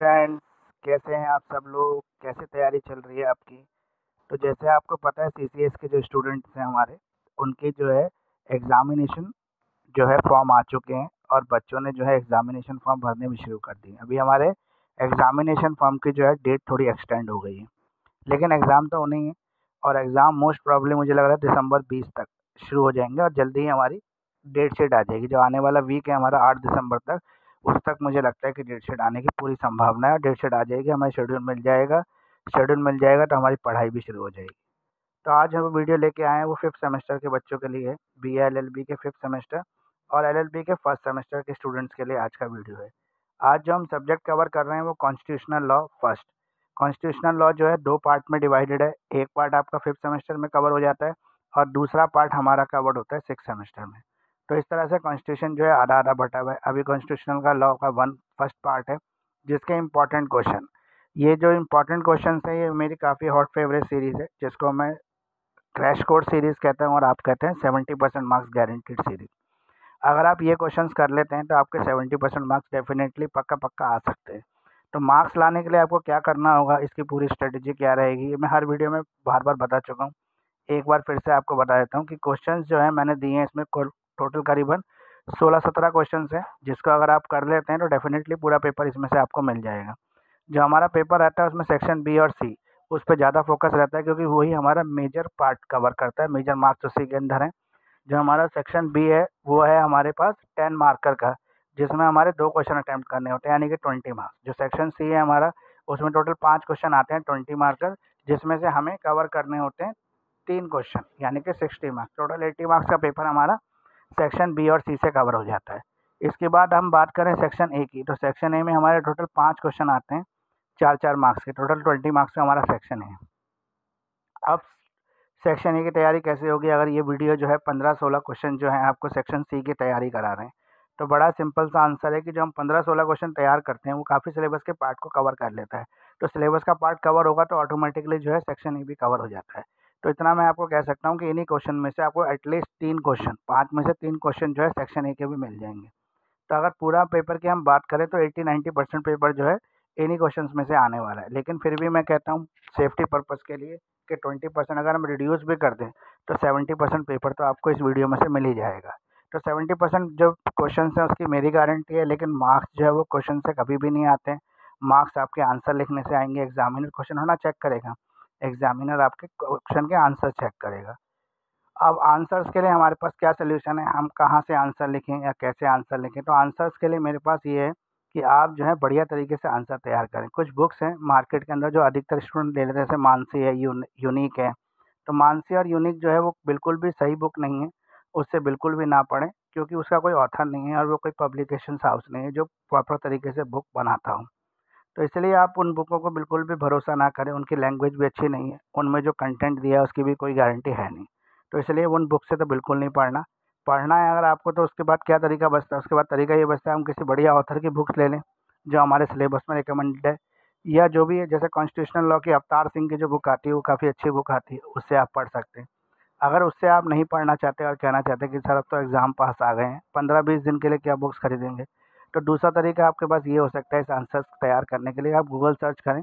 Friends, कैसे हैं आप सब लोग? कैसे तैयारी चल रही है आपकी? तो जैसे आपको पता है सीसीएस के जो स्टूडेंट्स हैं हमारे, उनके जो है एग्ज़ामिनेशन जो है फॉर्म आ चुके हैं और बच्चों ने जो है एग्ज़ामिनेशन फॉर्म भरने भी शुरू कर दिए। अभी हमारे एग्ज़ामिनेशन फॉर्म की जो है डेट थोड़ी एक्सटेंड हो गई है, लेकिन एग्ज़ाम तो होने ही है और एग्ज़ाम मोस्ट प्रॉब्ली मुझे लग रहा है दिसंबर 20 तक शुरू हो जाएँगे और जल्दी ही हमारी डेट शीट आ जाएगी। जो आने वाला वीक है हमारा 8 दिसंबर तक, उस तक मुझे लगता है कि डेट शीट आने की पूरी संभावना है और डेट शीट आ जाएगी, हमें शेड्यूल मिल जाएगा तो हमारी पढ़ाई भी शुरू हो जाएगी। तो आज हम वीडियो लेके आए हैं वो 5th सेमेस्टर के बच्चों के लिए, बीए एलएलबी के 5th सेमेस्टर और एलएलबी के 1st सेमेस्टर के स्टूडेंट्स के लिए आज का वीडियो है। आज जो हम सब्जेक्ट कवर कर रहे हैं वो constitutional law first. Constitutional law जो है 2 पार्ट में डिवाइडेड है। एक पार्ट आपका 5th सेमेस्टर में कवर हो जाता है और दूसरा पार्ट हमारा कवर होता है 6th सेमेस्टर में। तो इस तरह से कॉन्स्टिट्यूशन जो है आधा-आधा बँटा हुआ है। अभी कॉन्स्टिट्यूशनल का लॉ का फर्स्ट पार्ट है जिसके इम्पोर्टेंट क्वेश्चन, ये जो इम्पोर्टेंट क्वेश्चंस हैं ये मेरी काफ़ी हॉट फेवरेट सीरीज़ है जिसको मैं क्रैश कोर्स सीरीज़ कहते हैं और आप कहते हैं 70% मार्क्स गारंटीड सीरीज़। अगर आप ये क्वेश्चंस कर लेते हैं तो आपके 70% मार्क्स डेफिनेटली पक्का आ सकते हैं। तो मार्क्स लाने के लिए आपको क्या करना होगा, इसकी पूरी स्ट्रेटजी क्या रहेगी, ये मैं हर वीडियो में बार-बार बता चुका हूँ। एक बार फिर से आपको बता देता हूँ कि क्वेश्चंस जो हैं मैंने दिए हैं इसमें कुल टोटल करीबन 16-17 क्वेश्चंस हैं, जिसको अगर आप कर लेते हैं तो डेफिनेटली पूरा पेपर इसमें से आपको मिल जाएगा। जो हमारा पेपर रहता है उसमें सेक्शन बी और सी, उस पे ज़्यादा फोकस रहता है क्योंकि वही हमारा मेजर पार्ट कवर करता है, मेजर मार्क्स उसी के अंदर हैं। जो हमारा सेक्शन बी है वो है हमारे पास 10 मार्कर का, जिसमें हमारे 2 क्वेश्चन अटेम्प्ट करने होते हैं यानी कि 20 मार्क्स। जो सेक्शन सी है हमारा, उसमें टोटल 5 क्वेश्चन आते हैं 20 मार्कर, जिसमें से हमें कवर करने होते हैं 3 क्वेश्चन यानी कि 60 मार्क्स। टोटल 80 मार्क्स का पेपर हमारा सेक्शन बी और सी से कवर हो जाता है। इसके बाद हम बात करें सेक्शन ए की, तो सेक्शन ए में हमारे टोटल 5 क्वेश्चन आते हैं 4-4 मार्क्स के, टोटल 20 मार्क्स का हमारा सेक्शन है। अब सेक्शन ए की तैयारी कैसे होगी? अगर ये वीडियो जो है 15-16 क्वेश्चन जो हैं आपको सेक्शन सी की तैयारी करा रहे हैं, तो बड़ा सिंपल सा आंसर है कि जो हम 15-16 क्वेश्चन तैयार करते हैं वो काफ़ी सिलेबस के पार्ट को कवर कर लेता है। तो सिलेबस का पार्ट कवर होगा तो ऑटोमेटिकली जो है सेक्शन ए भी कवर हो जाता है। तो इतना मैं आपको कह सकता हूँ कि इन्हीं क्वेश्चन में से आपको एटलीस्ट 3 क्वेश्चन, 5 में से 3 क्वेश्चन जो है सेक्शन ए के भी मिल जाएंगे। तो अगर पूरा पेपर की हम बात करें तो 80-90% पेपर जो है इन्हीं क्वेश्चंस में से आने वाला है। लेकिन फिर भी मैं कहता हूँ सेफ्टी पर्पज़ के लिए कि 20% अगर हम रिड्यूस भी कर दें तो 70% पेपर तो आपको इस वीडियो में से मिल ही जाएगा। तो 70% जो क्वेश्चंस हैं उसकी मेरी गारंटी है, लेकिन मार्क्स जो है वो क्वेश्चन से कभी भी नहीं आते हैं। मार्क्स आपके आंसर लिखने से आएंगे। एग्जामिनर क्वेश्चन होना चेक करेगा, एग्जामिनर आपके क्वेश्चन के आंसर चेक करेगा। अब आंसर्स के लिए हमारे पास क्या सॉल्यूशन है, हम कहाँ से आंसर लिखें या कैसे आंसर लिखें? तो आंसर्स के लिए मेरे पास ये है कि आप जो है बढ़िया तरीके से आंसर तैयार करें। कुछ बुक्स हैं मार्केट के अंदर जो अधिकतर स्टूडेंट ले लेते हैं, जैसे मानसी है, यूनिक है। तो मानसी और यूनिक जो है वो बिल्कुल भी सही बुक नहीं है, उससे बिल्कुल भी ना पढ़ें क्योंकि उसका कोई ऑथर नहीं है और वो कोई पब्लिकेशन हाउस नहीं है जो प्रॉपर तरीके से बुक बनाता हो। तो इसलिए आप उन बुकों को बिल्कुल भी भरोसा ना करें, उनकी लैंग्वेज भी अच्छी नहीं है, उनमें जो कंटेंट दिया है उसकी भी कोई गारंटी है नहीं। तो इसलिए उन बुक से तो बिल्कुल नहीं पढ़ना। पढ़ना है अगर आपको तो उसके बाद क्या तरीका बचता है? उसके बाद तरीका ये बचता है हम किसी बढ़िया ऑथर की बुक्स ले लें जो हमारे सिलेबस में रिकमेंडेड है, या जो भी है जैसे कॉन्स्टिट्यूशनल लॉ की अवतार सिंह की जो बुक आती है वो काफ़ी अच्छी बुक आती है, उससे आप पढ़ सकते हैं। अगर उससे आप नहीं पढ़ना चाहते और कहना चाहते हैं कि सर अब तो एग्ज़ाम पास आ गए हैं, 15-20 दिन के लिए क्या बुक्स खरीदेंगे, तो दूसरा तरीका आपके पास ये हो सकता है इस आंसर्स तैयार करने के लिए आप गूगल सर्च करें।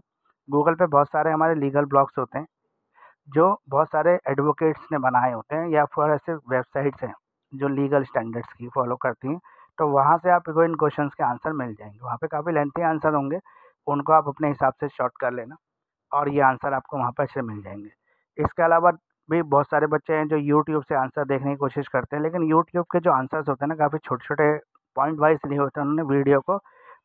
गूगल पे बहुत सारे हमारे लीगल ब्लॉग्स होते हैं जो बहुत सारे एडवोकेट्स ने बनाए होते हैं, या फिर ऐसे वेबसाइट्स हैं जो लीगल स्टैंडर्ड्स की फॉलो करती हैं। तो वहाँ से आपको इन क्वेश्चंस के आंसर मिल जाएंगे। वहाँ पे काफ़ी लेंथी आंसर होंगे, उनको आप अपने हिसाब से शॉर्ट कर लेना और ये आंसर आपको वहाँ पर अच्छे मिल जाएंगे। इसके अलावा भी बहुत सारे बच्चे हैं जो यूट्यूब से आंसर देखने की कोशिश करते हैं, लेकिन यूट्यूब के जो आंसर्स होते हैं ना काफ़ी छोटे-छोटे पॉइंट वाइज़ लिए होते हैं उन्होंने वीडियो को,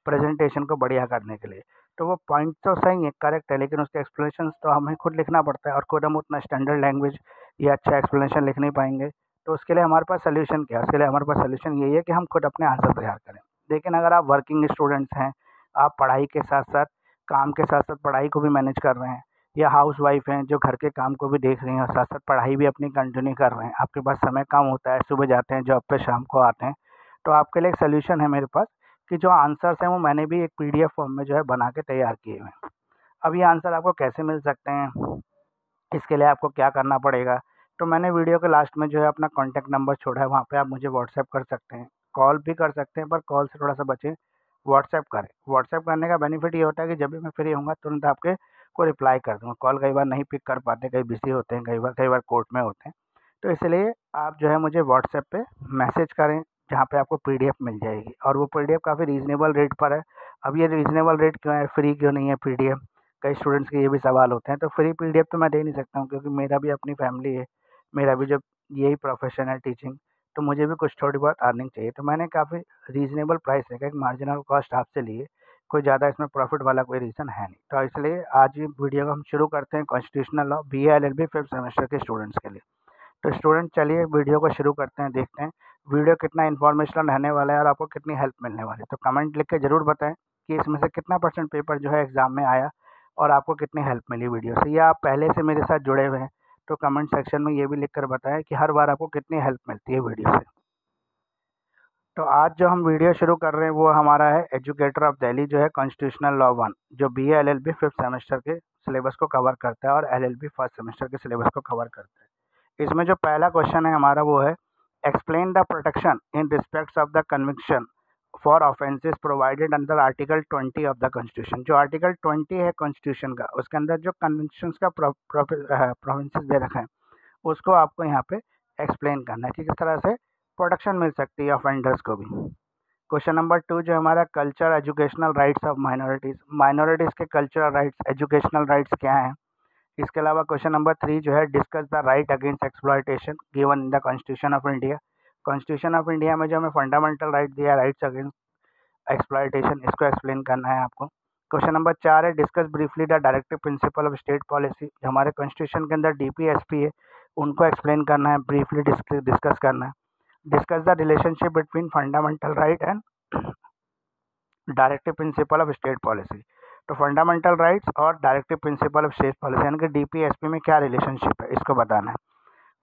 प्रेज़ेंटेशन को बढ़िया करने के लिए। तो वो पॉइंट तो सही है, करेक्ट है, लेकिन उसके एक्सप्लेनेशंस तो हमें खुद लिखना पड़ता है और खुद हम उतना स्टैंडर्ड लैंग्वेज या अच्छा एक्सप्लेनेशन लिख नहीं पाएँगे। तो उसके लिए हमारे पास सॉल्यूशन क्या है? उसके लिए हमारे पास सॉल्यूशन यही है कि हम खुद अपने आंसर तैयार करें। लेकिन अगर आप वर्किंग स्टूडेंट्स हैं, आप पढ़ाई के साथ-साथ काम के साथ-साथ पढ़ाई को भी मैनेज कर रहे हैं, या हाउसवाइफ़ हैं जो घर के काम को भी देख रही हैं और साथ-साथ पढ़ाई भी अपनी कंटिन्यू कर रहे हैं, आपके पास समय कम होता है, सुबह जाते हैं जॉब पे, शाम को आते हैं, तो आपके लिए एक सॉल्यूशन है मेरे पास कि जो आंसर्स हैं वो मैंने भी एक पीडीएफ फॉर्म में जो है बना के तैयार किए हुए हैं। अब ये आंसर आपको कैसे मिल सकते हैं, इसके लिए आपको क्या करना पड़ेगा? तो मैंने वीडियो के लास्ट में जो है अपना कॉन्टैक्ट नंबर छोड़ा है, वहाँ पे आप मुझे व्हाट्सएप कर सकते हैं, कॉल भी कर सकते हैं पर कॉल से थोड़ा-सा बचें। व्हाट्सएप करें। व्हाट्सएप करने का बेनिफिट ये होता है कि जब भी मैं फ्री होऊँगा तुरंत आपके को रिप्लाई कर दूँगा। कॉल कई बार नहीं पिक कर पाते, कहीं बिज़ी होते हैं, कई बार कोर्ट में होते हैं। तो इसलिए आप जो है मुझे व्हाट्सएप पे मैसेज करें, जहाँ पे आपको पीडीएफ मिल जाएगी और वो पीडीएफ काफ़ी रीज़नेबल रेट पर है। अब ये रीज़नेबल रेट क्यों है, फ्री क्यों नहीं है पीडीएफ? कई स्टूडेंट्स के ये भी सवाल होते हैं। तो फ्री पीडीएफ तो मैं दे नहीं सकता हूँ, क्योंकि मेरा भी अपनी फैमिली है, मेरा भी जब यही प्रोफ़ेशन है टीचिंग, तो मुझे भी कुछ थोड़ी बहुत अर्निंग चाहिए। तो मैंने काफ़ी रीज़नेबल प्राइस रखा है, एक मार्जिनल कॉस्ट आपसे लिए, कोई ज़्यादा इसमें प्रॉफ़िट वाला कोई रीज़न है नहीं। तो इसलिए आज ये वीडियो को हम शुरू करते हैं constitutional law BA LLB 5th semester के स्टूडेंट्स के लिए। तो स्टूडेंट चलिए वीडियो को शुरू करते हैं, देखते हैं वीडियो कितना इन्फॉर्मेशनल रहने वाला है और आपको कितनी हेल्प मिलने वाली है। तो कमेंट लिख के ज़रूर बताएं कि इसमें से कितना % पेपर जो है एग्ज़ाम में आया और आपको कितनी हेल्प मिली वीडियो से, या आप पहले से मेरे साथ जुड़े हुए हैं तो कमेंट सेक्शन में ये भी लिख कर बताएं कि हर बार आपको कितनी हेल्प मिलती है वीडियो से। तो आज जो हम वीडियो शुरू कर रहे हैं वो हमारा है एजुकेटर ऑफ दिल्ली, जो है कॉन्स्टिट्यूशनल लॉ 1, जो बीए एलएलबी 5th सेमेस्टर के सिलेबस को कवर करता है और एलएलबी 1st सेमेस्टर के सिलेबस को कवर करता है। इसमें जो पहला क्वेश्चन है हमारा वो है, explain the protection in respects of the conviction for offences provided under article 20 of the constitution. जो आर्टिकल 20 है कॉन्स्टिट्यूशन का, उसके अंदर जो कन्विक्शंस का प्रोविंसेस दे रखा है उसको आपको यहाँ पे एक्सप्लेन करना है कि किस तरह से प्रोटेक्शन मिल सकती है ऑफेंडर्स को भी। क्वेश्चन नंबर 2 जो हमारा, culture educational rights of minorities, minorities के कल्चरल राइट्स, एजुकेशनल राइट्स क्या हैं। इसके अलावा क्वेश्चन नंबर 3 जो है, discuss the right against exploitation given in the constitution of India. Constitution of India में जो हमें फंडामेंटल राइट दिया, राइट्स अगेंस्ट एक्सप्लॉयटेशन, इसको एक्सप्लेन करना है आपको। क्वेश्चन नंबर 4 है, discuss briefly the directive principle of state policy. जो हमारे कॉन्स्टिट्यूशन के अंदर डीपीएसपी है उनको एक्सप्लेन करना है, ब्रीफली डिस्कस करना है। Discuss the relationship between fundamental right and directive principle of state policy. तो फंडामेंटल राइट्स और directive principle of state policy यानी कि डीपीएसपी में क्या रिलेशनशिप है, इसको बताना है।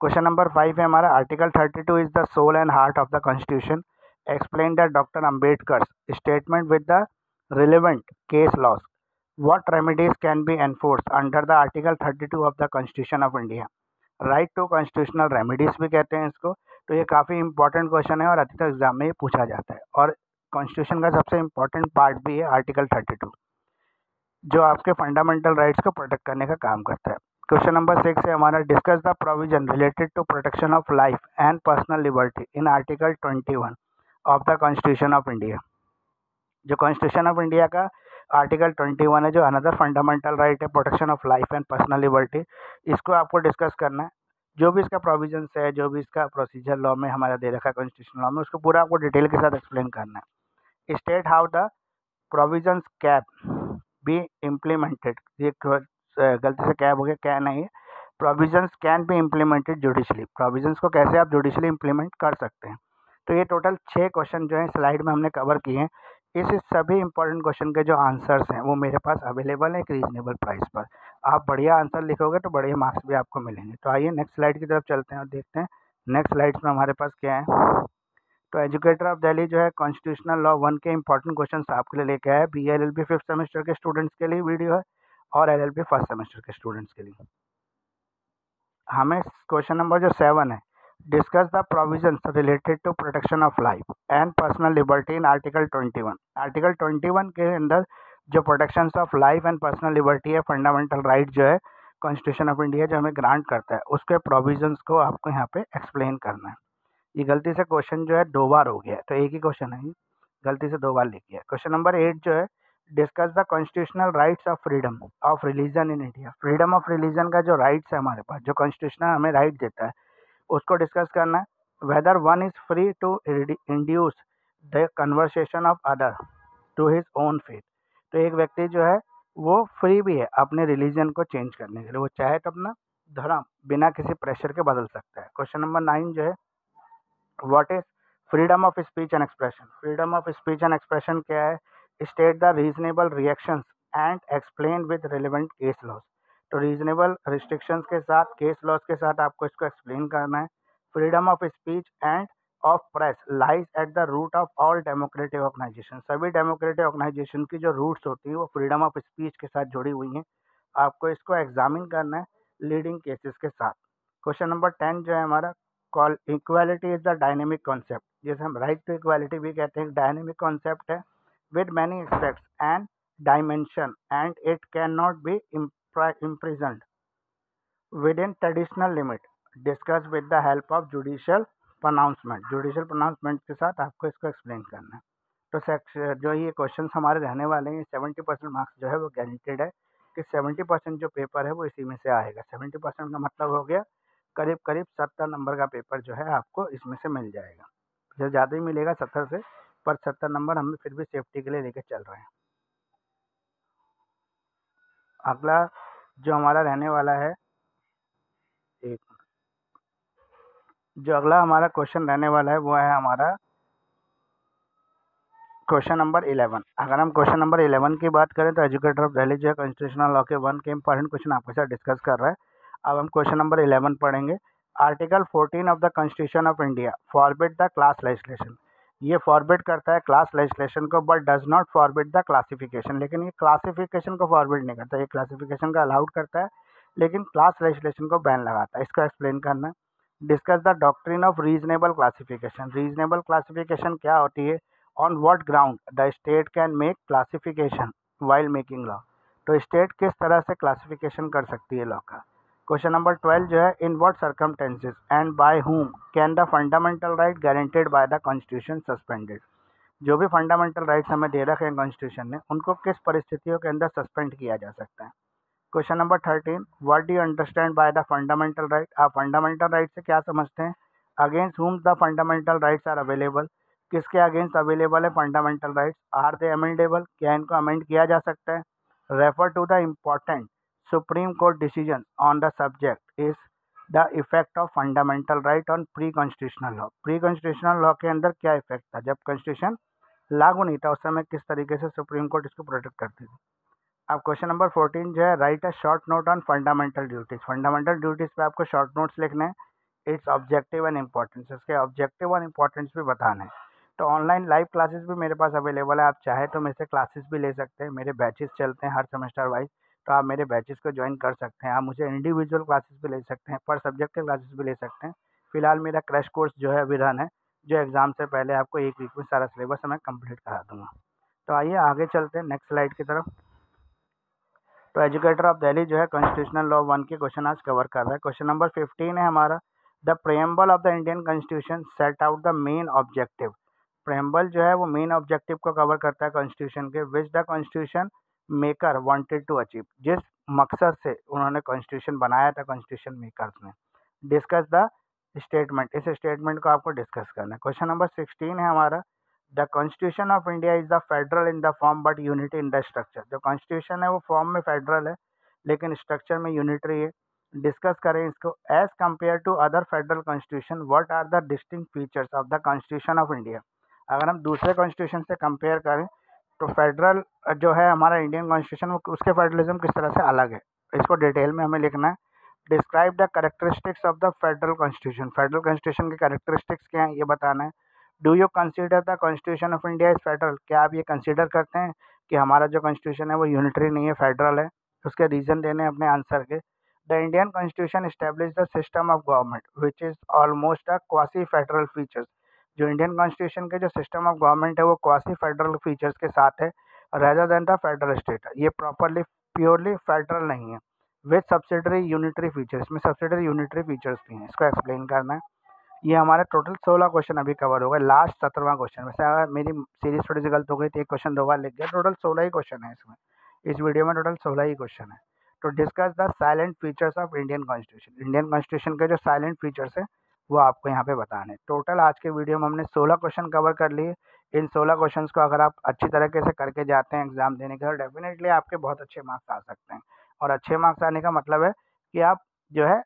क्वेश्चन नंबर 5 है हमारा, article 32 is the soul and heart of the constitution. Explain the doctor Ambedkar statement with the relevant case laws. What remedies can be enforced under the article 32 of the constitution of India. Right to constitutional remedies भी कहते हैं इसको। तो ये काफ़ी important question है और अधिकतर एग्जाम में ये पूछा जाता है, और कॉन्स्टिट्यूशन का सबसे इंपॉर्टेंट पार्ट भी है आर्टिकल 32, जो आपके फंडामेंटल राइट्स को प्रोटेक्ट करने का काम करता है। क्वेश्चन नंबर 6 है हमारा, discuss the provision related to protection of life and personal liberty in article 21 of the constitution of India. जो कॉन्स्टिट्यूशन ऑफ इंडिया का आर्टिकल 21 है, जो अनदर फंडामेंटल राइट है, protection of life and personal liberty, इसको आपको discuss करना है। जो भी इसका प्रोविजंस है, जो भी इसका प्रोसीजर लॉ में हमारा दे रखा है कॉन्स्टिट्यूशन लॉ में, उसको पूरा आपको डिटेल के साथ एक्सप्लेन करना है। State how the provisions can be implemented, ये गलती से कैब हो गया, क्या नहीं है, provisions can be implemented judicially, provisions को कैसे आप जुडिशली इम्प्लीमेंट कर सकते हैं। तो ये टोटल 6 क्वेश्चन जो है स्लाइड में हमने कवर किए हैं। इस सभी इंपॉर्टेंट क्वेश्चन के जो आंसर्स हैं वो मेरे पास अवेलेबल है एक रीजनेबल प्राइस पर। आप बढ़िया आंसर लिखोगे तो बढ़िया मार्क्स भी आपको मिलेंगे। तो आइए नेक्स्ट स्लाइड की तरफ चलते हैं और देखते हैं नेक्स्ट स्लाइड्स में हमारे पास क्या है। तो एजुकेटर ऑफ दिल्ली जो है कॉन्स्टिट्यूशनल लॉ 1 के इंपॉर्टेंट क्वेश्चन आपके लिए लेके आया। बी एलएलबी 5th सेमेस्टर के स्टूडेंट्स के लिए वीडियो है और एलएलबी 1st सेमेस्टर के स्टूडेंट्स के लिए। हमें क्वेश्चन नंबर जो 7 है, discuss the provisions related to protection of life and personal liberty in article 21। Article 21 के अंदर जो protection of life and personal liberty है, फंडामेंटल राइट जो है कॉन्स्टिट्यूशन ऑफ इंडिया जो हमें ग्रांट करता है, उसके प्रोविजंस को आपको यहाँ पे एक्सप्लेन करना है। ये गलती से क्वेश्चन जो है 2 बार हो गया है, तो एक ही क्वेश्चन है, गलती से 2 बार लिख गया। क्वेश्चन नंबर 8 जो है, discuss the constitutional rights of freedom of religion in India. Freedom of religion का जो राइट्स है हमारे पास, जो कॉन्स्टिट्यूशन हमें राइट देता है, उसको डिस्कस करना है। Whether one is free to induce the conversation of other to his own faith. तो एक व्यक्ति जो है वो फ्री भी है अपने रिलीजन को चेंज करने के लिए, वो चाहे तो अपना धर्म बिना किसी प्रेशर के बदल सकता है। क्वेश्चन नंबर 9 जो है, what is freedom of speech and expression. Freedom of speech and expression क्या है, state the reasonable reactions and explain with relevant case laws. तो रीजनेबल रिस्ट्रिक्शंस के साथ, केस लॉज के साथ आपको इसको एक्सप्लेन करना है। Freedom of speech and of press lies at the root of all democratic organisation. सभी डेमोक्रेटिक ऑर्गेनाइजेशन की जो रूट्स होती हैं वो फ्रीडम ऑफ स्पीच के साथ जुड़ी हुई हैं। आपको इसको एग्जामिन करना है लीडिंग केसेस के साथ। क्वेश्चन नंबर 10 जो है हमारा, call equality is the dynamic concept. जैसे हम राइट टू इक्वालिटी भी कहते हैं, डायनेमिक कॉन्सेप्ट है with many aspects and dimension, and it cannot be imprisoned within traditional limit. Discuss with the help of judicial pronouncement. Judicial pronouncement के साथ आपको इसको एक्सप्लेन करना है। तो सेक्शन जो ये क्वेश्चंस हमारे रहने वाले हैं, 70% मार्क्स जो है वो गारंटेड है कि 70% जो पेपर है वो इसी में से आएगा। 70% का मतलब हो गया करीब करीब 70 नंबर का पेपर जो है आपको इसमें से मिल जाएगा। जो ज़्यादा ही मिलेगा 70 से, पर 70 नंबर हम फिर भी सेफ्टी के लिए लेके चल रहे हैं। अगला जो हमारा रहने वाला है, एक जो अगला हमारा क्वेश्चन रहने वाला है वो है हमारा क्वेश्चन नंबर 11। अगर हम क्वेश्चन नंबर 11 की बात करें तो एजुकेटर ऑफ दिल्ली जो है कॉन्स्टिट्यूशनल लॉ के 1 के इंपॉर्टेंट क्वेश्चन आपके साथ डिस्कस कर रहा है। अब हम क्वेश्चन नंबर 11 पढ़ेंगे। Article 14 of the constitution of India forbid the class legislation. ये फॉरबिड करता है क्लास लेजिस्लेशन को, but does not forbid the classification. लेकिन ये क्लासिफिकेशन को फॉरबिड नहीं करता, ये क्लासिफिकेशन का अलाउड करता है लेकिन क्लास लेजिस्लेशन को बैन लगाता है। इसको एक्सप्लेन करना है। Discuss the doctrine of reasonable classification. Reasonable classification क्या होती है? On what ground the state can make classification while making law. तो स्टेट किस तरह से क्लासिफिकेशन कर सकती है लॉ का। क्वेश्चन नंबर 12 जो है, in what circumstances and by whom can the fundamental right guaranteed by the constitution suspended. जो भी फंडामेंटल राइट्स हमें दे रखे हैं कॉन्स्टिट्यूशन ने, उनको किस परिस्थितियों के अंदर सस्पेंड किया जा सकता है। Question number 13, what do you understand by the fundamental right. आप फंडामेंटल राइट से क्या समझते हैं। Against whom the fundamental rights are available. किसके अगेंस्ट अवेलेबल है fundamental rights. Are they amendable, क्या इनको अमेंड किया जा सकता है। Refer to the important supreme court decision on the subject is the effect of fundamental right on pre constitutional law. Pre constitutional law के अंदर क्या इफेक्ट था, जब कॉन्स्टिट्यूशन लागू नहीं था उस समय किस तरीके से सुप्रीम कोर्ट इसको प्रोटेक्ट करती थी। अब क्वेश्चन नंबर 14 जो है, right a short note on fundamental duties. Fundamental duties पे आपको शॉर्ट नोट्स लिखने हैं। इट्स ऑब्जेक्टिव एंड इंपॉर्टेंस, इसके ऑब्जेक्टिव और इंपॉर्टेंस भी बताने हैं। तो ऑनलाइन लाइव क्लासेस भी मेरे पास अवेलेबल है, आप चाहे तो मेरे से क्लासेस भी ले सकते हैं। मेरे बैचेस चलते हैं हर सेमेस्टर वाइज, तो आप मेरे बैचेस को ज्वाइन कर सकते हैं। आप मुझे इंडिविजुअल क्लासेस भी ले सकते हैं, पर सब्जेक्ट के क्लासेस भी ले सकते हैं। फिलहाल मेरा क्रैश कोर्स जो है अभी रन है, जो एग्जाम से पहले आपको एक वीक में सारा सिलेबस मैं कंप्लीट करा दूंगा। तो आइए आगे चलते हैं नेक्स्ट स्लाइड की तरफ। तो एजुकेटर ऑफ दिल्ली जो है कॉन्स्टिट्यूशनल लॉ 1 के क्वेश्चन आज कवर कर रहा है। क्वेश्चन नंबर 15 है हमारा, the preamble of the Indian constitution set out the main objective. Preamble जो है वो मेन ऑब्जेक्टिव को कवर करता है कॉन्स्टिट्यूशन के, which the constitution maker wanted to achieve. जिस मकसद से उन्होंने कॉन्स्टिट्यूशन बनाया था कॉन्स्टिट्यूशन मेकर्स ने। डिस्कस द स्टेटमेंट, इस स्टेटमेंट को आपको डिस्कस करना है। क्वेश्चन नंबर 16 है हमारा, the constitution of India is the federal in the form but unity in the structure. जो कॉन्स्टिट्यूशन है वो फॉर्म में फेडरल है लेकिन स्ट्रक्चर में यूनिटरी है। डिस्कस करें इसको। As compare to other federal constitution what are the distinct features of the constitution of India. अगर हम दूसरे कॉन्स्टिट्यूशन से कंपेयर करें तो फेडरल जो है हमारा इंडियन कॉन्स्टिट्यूशन, वो उसके फेडरलिज्म किस तरह से अलग है, इसको डिटेल में हमें लिखना है। Describe the characteristics of the federal constitution. Federal constitution के कैरेक्टरिस्टिक्स क्या हैं ये बताना है। Do you consider the constitution of India is federal. क्या आप ये कंसीडर करते हैं कि हमारा जो कॉन्स्टिट्यूशन है वो यूनिटरी नहीं है, फेडरल है। उसके रीजन देने अपने आंसर के। The Indian constitution establish the system of government which is almost a quasi federal features. जो इंडियन कॉन्स्टिट्यूशन के जो सिस्टम ऑफ गवर्नमेंट है वो क्वासी फेडरल फीचर्स के साथ है, rather than the federal state. ये प्रॉपरली प्योरली फेडरल नहीं है। विथ सब्सिडरी यूनिटरी फीचर्स, में सब्सिडरी यूनिटरी फीचर्स भी हैं, इसको एक्सप्लेन करना है। ये हमारे टोटल 16 क्वेश्चन अभी कवर हो गए। लास्ट 17वां क्वेश्चन, वैसे अगर मेरी सीरीज थोड़ी सी गलत हो गई तो एक क्वेश्चन 2 बार लिख गया, टोटल 16 ही क्वेश्चन है इसमें। इस वीडियो में टोटल 16 ही क्वेश्चन है। तो discuss the salient features of Indian constitution. Indian constitution के जो साइलेंट फीचर्स है वो आपको यहाँ पे बताने। टोटल आज के वीडियो में हमने 16 क्वेश्चन कवर कर लिए। इन 16 क्वेश्चन को अगर आप अच्छी तरीके से करके जाते हैं एग्जाम देने के, तो डेफिनेटली आपके बहुत अच्छे मार्क्स आ सकते हैं। और अच्छे मार्क्स आने का मतलब है कि आप जो है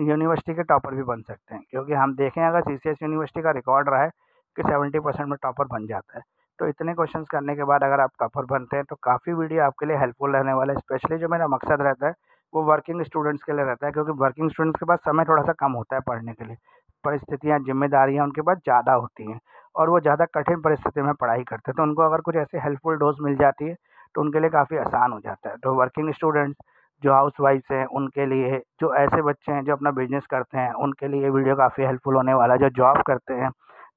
यूनिवर्सिटी के टॉपर भी बन सकते हैं, क्योंकि हम देखें अगर सीसीएस यूनिवर्सिटी का रिकॉर्ड रहा है कि 70% में टॉपर बन जाता है। तो इतने क्वेश्चंस करने के बाद अगर आप टॉपर बनते हैं तो काफ़ी वीडियो आपके लिए हेल्पफुल रहने वाला है। स्पेशली जो मेरा मकसद रहता है वो वर्किंग स्टूडेंट्स के लिए रहता है, क्योंकि वर्किंग स्टूडेंट्स के पास समय थोड़ा सा कम होता है पढ़ने के लिए। परिस्थितियाँ, जिम्मेदारियाँ उनके पास ज़्यादा होती हैं और वो ज़्यादा कठिन परिस्थिति में पढ़ाई करते हैं। तो उनको अगर कुछ ऐसी हेल्पफुल डोज मिल जाती है तो उनके लिए काफ़ी आसान हो जाता है। तो वर्किंग स्टूडेंट्स, जो हाउस वाइफ्स हैं उनके लिए, जो ऐसे बच्चे हैं जो अपना बिजनेस करते हैं उनके लिए ये वीडियो काफ़ी हेल्पफुल होने वाला है। जो जॉब करते हैं,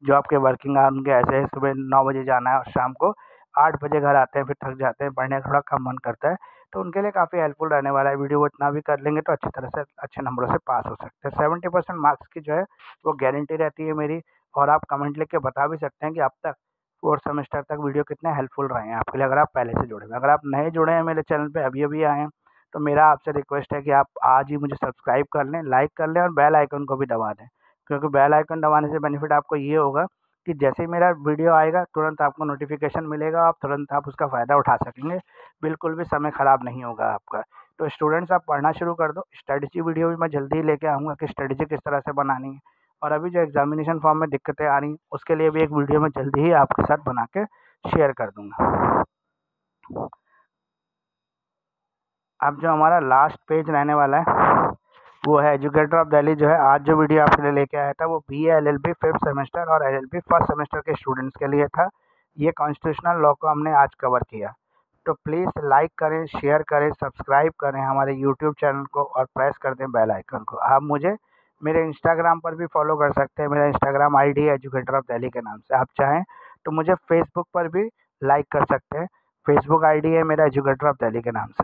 जॉब के वर्किंग आवर उनके ऐसे है सुबह 9 बजे जाना है और शाम को 8 बजे घर आते हैं, फिर थक जाते हैं, पढ़ने का थोड़ा कम मन करता है, तो उनके लिए काफ़ी हेल्पफुल रहने वाला है वीडियो। वो इतना भी कर लेंगे तो अच्छी तरह से अच्छे नंबरों से पास हो सकते हैं। 70% मार्क्स की जो है वो गारंटी रहती है मेरी। और आप कमेंट लिख के बता भी सकते हैं कि अब तक 4th सेमेस्टर तक वीडियो कितने हेल्पफुल रहे हैं आपके लिए, अगर आप पहले से जुड़े हैं। अगर आप नए जुड़े हैं मेरे चैनल पे, अभी-अभी आए हैं, तो मेरा आपसे रिक्वेस्ट है कि आप आज ही मुझे सब्सक्राइब कर लें, लाइक कर लें और बेल आइकन को भी दबा दें। क्योंकि बेल आइकन दबाने से बेनिफिट आपको ये होगा कि जैसे ही मेरा वीडियो आएगा तुरंत आपको नोटिफिकेशन मिलेगा, आप तुरंत आप उसका फ़ायदा उठा सकेंगे। बिल्कुल भी समय ख़राब नहीं होगा आपका। तो स्टूडेंट्स आप पढ़ना शुरू कर दो। स्ट्रेटजी वीडियो भी मैं जल्दी ही लेके आऊँगा कि स्ट्रेटजी किस तरह से बनानी है। और अभी जो एग्ज़ामिनेशन फॉर्म में दिक्कतें आ रही हैं, उसके लिए भी एक वीडियो मैं जल्दी ही आपके साथ बना के शेयर कर दूँगा। अब जो हमारा लास्ट पेज रहने वाला है, वो है एजुकेटर ऑफ दिल्ली जो है आज जो वीडियो आपके लिए लेके आया था, वो BA LLB 5th सेमेस्टर और LLB 1st सेमेस्टर के स्टूडेंट्स के लिए था। ये कॉन्स्टिट्यूशनल लॉ को हमने आज कवर किया। तो प्लीज़ लाइक करें, शेयर करें, सब्सक्राइब करें हमारे यूट्यूब चैनल को और प्रेस कर दें बेल आइकन को। आप मुझे मेरे इंस्टाग्राम पर भी फॉलो कर सकते हैं। मेरा इंस्टाग्राम आईडी है एजुकेटर ऑफ दिल्ली के नाम से। आप चाहें तो मुझे फेसबुक पर भी लाइक कर सकते हैं। फेसबुक आईडी है मेरा एजुकेटर ऑफ दिल्ली के नाम से।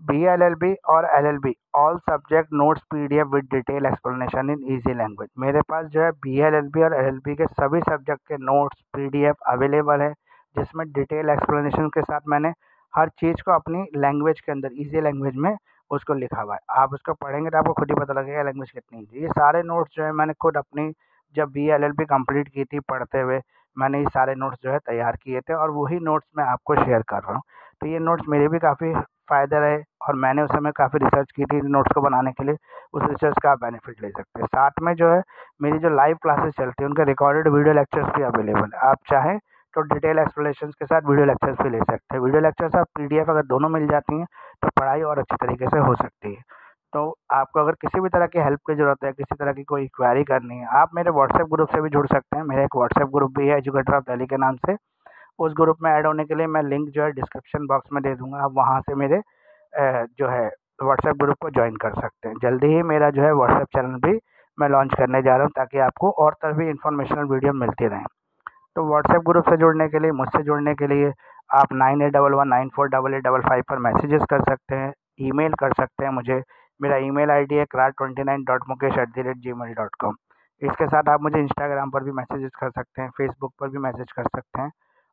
BLLB और LLB all subject notes PDF with detail explanation in easy language. मेरे पास जो है BLLB और LLB के सभी सब्जेक्ट के नोट्स PDF अवेलेबल है, जिसमें डिटेल एक्सप्लेनेशन के साथ मैंने हर चीज़ को अपनी लैंग्वेज के अंदर इजी लैंग्वेज में उसको लिखा हुआ है। आप उसको पढ़ेंगे तो आपको खुद ही पता लगेगा लैंग्वेज कितनी ईजी है। ये सारे नोट्स जो है मैंने खुद अपनी जब BLLB कंप्लीट की थी पढ़ते हुए, मैंने ये सारे नोट्स जो है तैयार किए थे और वही नोट्स मैं आपको शेयर कर रहा हूँ। तो ये नोट्स मेरे भी काफ़ी फ़ायदे रहे और मैंने उस समय काफ़ी रिसर्च की थी इन नोट्स को बनाने के लिए। उस रिसर्च का आप बेनिफिट ले सकते हैं। साथ में जो है मेरी जो लाइव क्लासेस चलती हैं उनके रिकॉर्डेड वीडियो लेक्चर्स भी अवेलेबल है। आप चाहें तो डिटेल एक्सप्लेनेशंस के साथ वीडियो लेक्चर्स भी ले सकते हैं। वीडियो लेक्चर्स और PDF अगर दोनों मिल जाती हैं तो पढ़ाई और अच्छी तरीके से हो सकती है। तो आपको अगर किसी भी तरह की हेल्प की ज़रूरत है, किसी तरह की कोई क्वेरी करनी है, आप मेरे व्हाट्सएप ग्रुप से भी जुड़ सकते हैं। मेरा एक व्हाट्सएप ग्रुप भी है एजुकेटर ऑफ दिल्ली के नाम से। उस ग्रुप में ऐड होने के लिए मैं लिंक जो है डिस्क्रिप्शन बॉक्स में दे दूँगा। आप वहाँ से मेरे जो है व्हाट्सएप ग्रुप को ज्वाइन कर सकते हैं। जल्दी ही मेरा जो है व्हाट्सएप चैनल भी मैं लॉन्च करने जा रहा हूँ ताकि आपको और तरह भी इन्फॉर्मेशनल वीडियो मिलती रहें। तो व्हाट्सएप ग्रुप से जुड़ने के लिए, मुझसे जुड़ने के लिए आप 9811948855 पर मैसेजेस कर सकते हैं, ईमेल कर सकते हैं मुझे। मेरा ईमेल आईडी है krat29.mukesh@gmail.com। इसके साथ आप मुझे इंस्टाग्राम पर भी मैसेजेस कर सकते हैं, फेसबुक पर भी मैसेज कर सकते हैं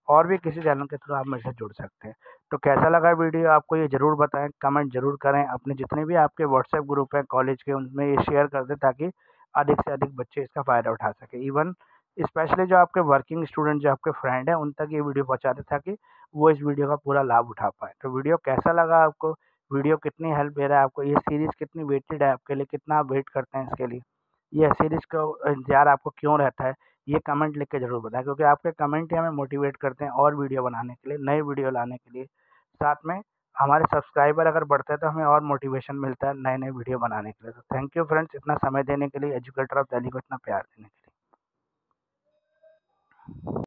और भी किसी चैनल के थ्रू आप मेरे से जुड़ सकते हैं। तो कैसा लगा वीडियो आपको ये ज़रूर बताएँ, कमेंट ज़रूर करें। अपने जितने भी आपके व्हाट्सएप ग्रुप हैं कॉलेज के, उनमें ये शेयर कर दें ताकि अधिक से अधिक बच्चे इसका फ़ायदा उठा सकें। इवन स्पेशली जो आपके वर्किंग स्टूडेंट जो आपके फ्रेंड हैं उन तक ये वीडियो पहुँचा दें ताकि वो इस वीडियो का पूरा लाभ उठा पाएँ। तो वीडियो कैसा लगा आपको? वीडियो कितनी हेल्प दे रहा है आपको? ये सीरीज़ कितनी वेटेड है आपके लिए? कितना आप वेट करते हैं इसके लिए? ये सीरीज़ का इंतज़ार आपको क्यों रहता है? ये कमेंट लिख के ज़रूर बताएँ क्योंकि आपके कमेंट ही हमें मोटिवेट करते हैं और वीडियो बनाने के लिए, नए वीडियो लाने के लिए। साथ में हमारे सब्सक्राइबर अगर बढ़ते हैं तो हमें और मोटिवेशन मिलता है नए-नए वीडियो बनाने के लिए। तो थैंक यू फ्रेंड्स इतना समय देने के लिए, एजुकेटर ऑफ दिल्ली को इतना प्यार देने के लिए।